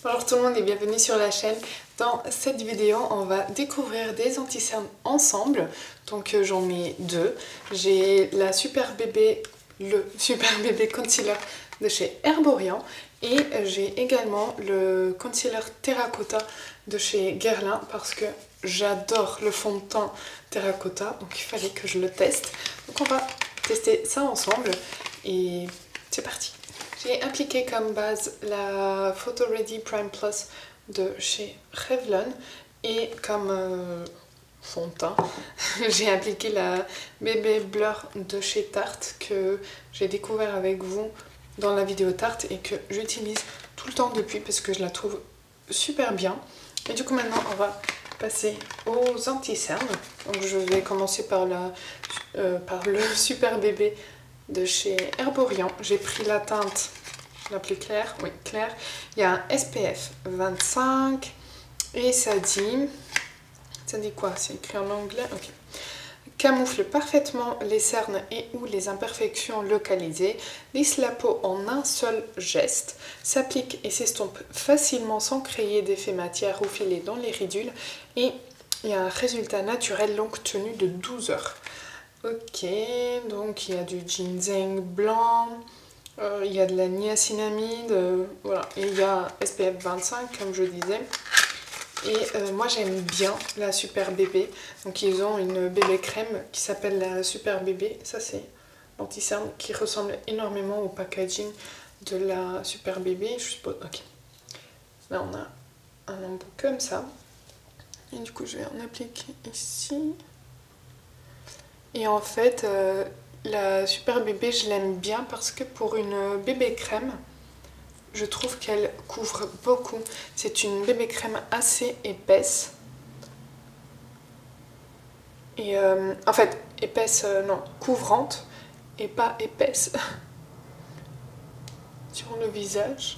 Bonjour tout le monde et bienvenue sur la chaîne. Dans cette vidéo, on va découvrir des anti-cernes ensemble. Donc j'en ai deux. J'ai le Super Bébé Concealer de chez Herborian et j'ai également le Concealer Terracotta de chez Guerlain parce que j'adore le fond de teint Terracotta, donc il fallait que je le teste. Donc on va tester ça ensemble et c'est parti. J'ai appliqué comme base la Photo Ready Prime Plus de chez Revlon et comme fond de teint, j'ai appliqué la Bébé Blur de chez Tarte que j'ai découvert avec vous dans la vidéo Tarte et que j'utilise tout le temps depuis parce que je la trouve super bien. Et du coup maintenant on va passer aux anti-cernes. Donc je vais commencer par le Super Bébé de chez Herborian. J'ai pris la teinte la plus claire, oui claire. Il y a un SPF 25 et ça dit quoi? C'est écrit en anglais, ok. Camoufle parfaitement les cernes et ou les imperfections localisées, lisse la peau en un seul geste, s'applique et s'estompe facilement sans créer d'effet matière ou filet dans les ridules et il y a un résultat naturel longue tenue de 12 heures. Ok, donc il y a du ginseng blanc, il y a de la niacinamide, voilà, et il y a SPF 25 comme je disais. Et moi j'aime bien la Super Bébé, donc ils ont une bébé crème qui s'appelle la Super Bébé, ça c'est l'anti-cerne qui ressemble énormément au packaging de la Super Bébé, je suppose, ok. Là on a un embout comme ça, et du coup je vais en appliquer ici. Et en fait, la Super Bébé, je l'aime bien parce que pour une bébé crème, je trouve qu'elle couvre beaucoup. C'est une bébé crème assez épaisse. Et en fait, épaisse, non, couvrante et pas épaisse. Sur le visage.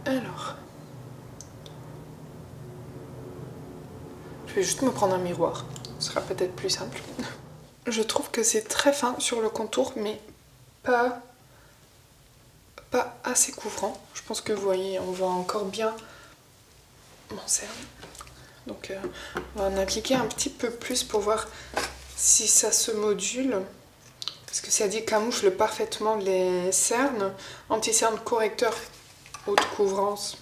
Alors. Je vais juste me prendre un miroir. Ce sera peut-être plus simple. Je trouve que c'est très fin sur le contour, mais pas assez couvrant. Je pense que vous voyez, on voit encore bien mon cerne. Donc on va en appliquer un petit peu plus pour voir si ça se module. Parce que ça dit camoufle parfaitement les cernes. Anti-cerne correcteur haute couvrance.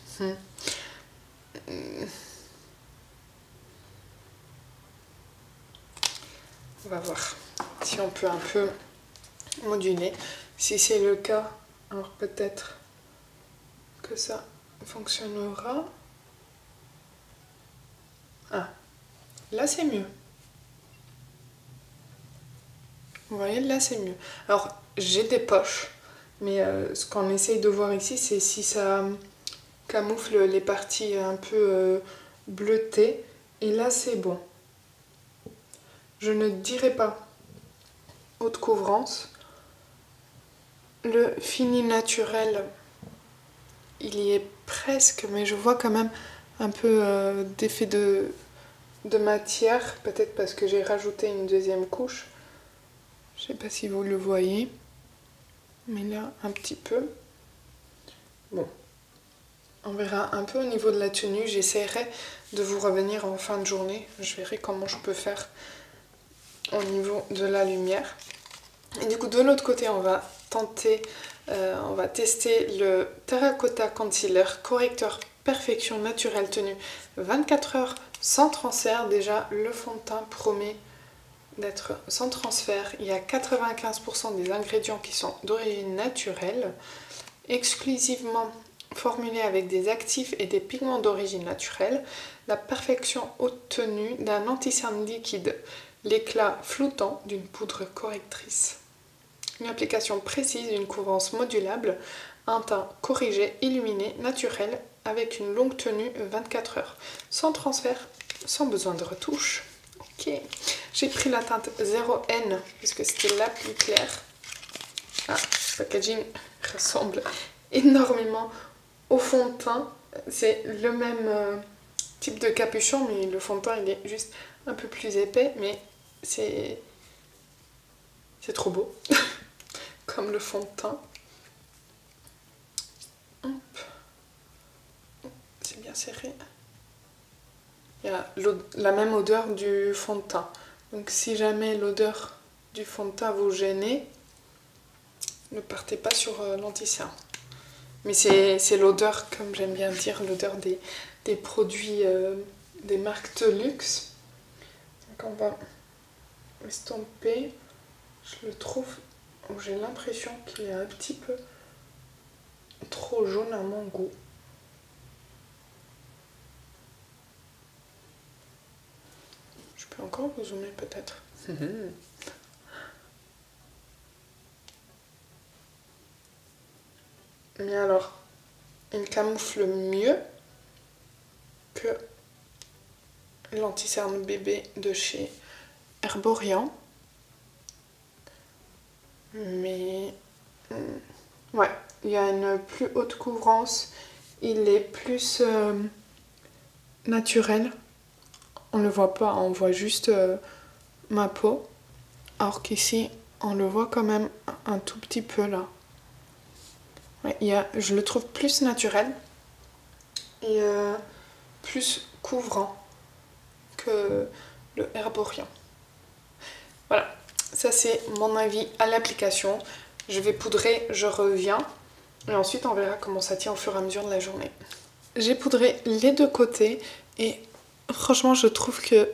On va voir si on peut un peu moduler. Si c'est le cas, alors peut-être que ça fonctionnera. Ah, là c'est mieux. Vous voyez, là c'est mieux. Alors, j'ai des poches, mais ce qu'on essaye de voir ici, c'est si ça camoufle les parties un peu bleutées. Et là, c'est bon. Je ne dirais pas haute couvrance. Le fini naturel, il y est presque, mais je vois quand même un peu d'effet de matière. Peut-être parce que j'ai rajouté une deuxième couche. Je sais pas si vous le voyez, mais là un petit peu. Bon, on verra un peu au niveau de la tenue. J'essaierai de vous revenir en fin de journée. Je verrai comment je peux faire au niveau de la lumière. Et du coup de l'autre côté on va tester le Terracotta Concealer Correcteur Perfection Naturelle Tenue 24 heures sans transfert. Déjà le fond de teint promet d'être sans transfert. Il y a 95% des ingrédients qui sont d'origine naturelle, exclusivement formulés avec des actifs et des pigments d'origine naturelle, la perfection haute tenue d'un anti-cerne liquide, l'éclat floutant d'une poudre correctrice, une application précise, une couvrance modulable, un teint corrigé, illuminé, naturel, avec une longue tenue 24 heures, sans transfert, sans besoin de retouche. Ok, j'ai pris la teinte 0N puisque c'était la plus claire. Ah, le packaging ressemble énormément au fond de teint. C'est le même type de capuchon, mais le fond de teint il est juste un peu plus épais, mais c'est trop beau comme le fond de teint. Hop. serré. Il y a la même odeur du fond de teint. Donc si jamais l'odeur du fond de teint vous gêne, ne partez pas sur l'anti-cerne. Mais c'est l'odeur, comme j'aime bien dire, l'odeur des produits des marques de luxe. Donc on va estomper. Je le trouve, j'ai l'impression qu'il est un petit peu trop jaune à mon goût. Je peux encore vous zoomer peut-être. Mais alors, il camoufle mieux que l'anti-cerne bébé de chez Herborian. Mais ouais, il y a une plus haute couvrance, il est plus naturel. On le voit pas, on voit juste ma peau. Alors qu'ici, on le voit quand même un tout petit peu là. Ouais, je le trouve plus naturel et plus couvrant que le Herborian. Voilà, ça c'est mon avis à l'application. Je vais poudrer, je reviens et ensuite on verra comment ça tient au fur et à mesure de la journée. J'ai poudré les deux côtés et franchement je trouve que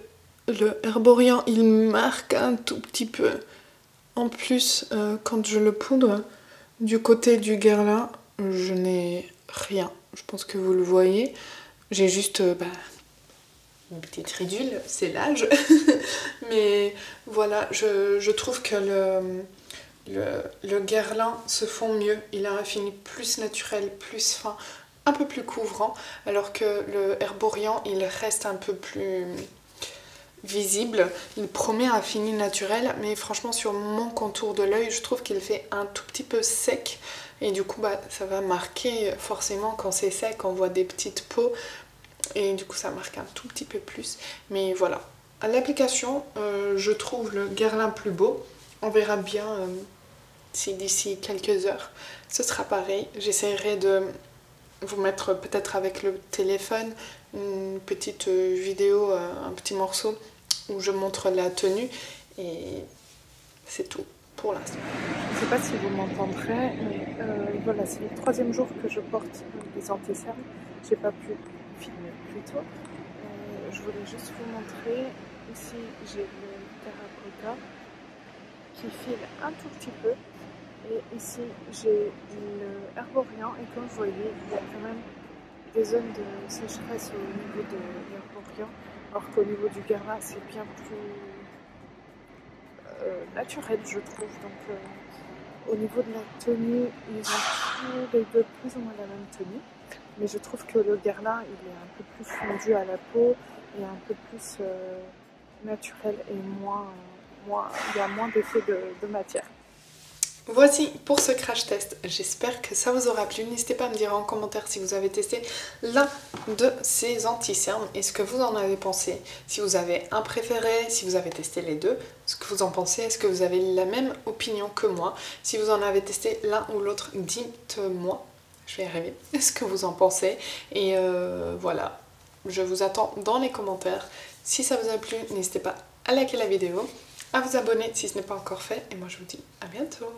le Herborian il marque un tout petit peu. En plus quand je le poudre du côté du Guerlain, je n'ai rien. Je pense que vous le voyez. J'ai juste une petite ridule, c'est l'âge. Mais voilà, je trouve que le Guerlain se fond mieux. Il a un fini plus naturel, plus fin, un peu plus couvrant. Alors que le Herborian, il reste un peu plus visible. Il promet un fini naturel, mais franchement sur mon contour de l'œil, je trouve qu'il fait un tout petit peu sec. Et du coup, ça va marquer forcément quand c'est sec, on voit des petites peaux. Et du coup, ça marque un tout petit peu plus. Mais voilà. À l'application, je trouve le Guerlain plus beau. On verra bien si d'ici quelques heures, ce sera pareil. J'essaierai de vous mettre peut-être avec le téléphone une petite vidéo, un petit morceau où je montre la tenue. Et c'est tout pour l'instant. Je ne sais pas si vous m'entendrez, mais voilà, c'est le 3e jour que je porte des anti-cernes. J'ai pas pu filmer plus tôt. Je voulais juste vous montrer. Ici, j'ai le terracotta qui file un tout petit peu. Et ici, j'ai le Herborian. Et comme vous voyez, il y a quand même des zones de sécheresse au niveau de l'Herborian. Alors qu'au niveau du Guerlain, c'est bien plus naturel, je trouve. Donc, au niveau de la tenue, ils ont tous les deux plus ou moins la même tenue. Mais je trouve que le Guerlain, il est un peu plus fondu à la peau et un peu plus naturel et il y a moins d'effet de matière. Voici pour ce crash test, j'espère que ça vous aura plu. N'hésitez pas à me dire en commentaire si vous avez testé l'un de ces anti-cernes et ce que vous en avez pensé. Si vous avez un préféré, si vous avez testé les deux, ce que vous en pensez, est-ce que vous avez la même opinion que moi? Si vous en avez testé l'un ou l'autre, dites-moi, je vais y arriver, ce que vous en pensez. Et voilà, je vous attends dans les commentaires. Si ça vous a plu, n'hésitez pas à liker la vidéo, à vous abonner si ce n'est pas encore fait. Et moi je vous dis à bientôt.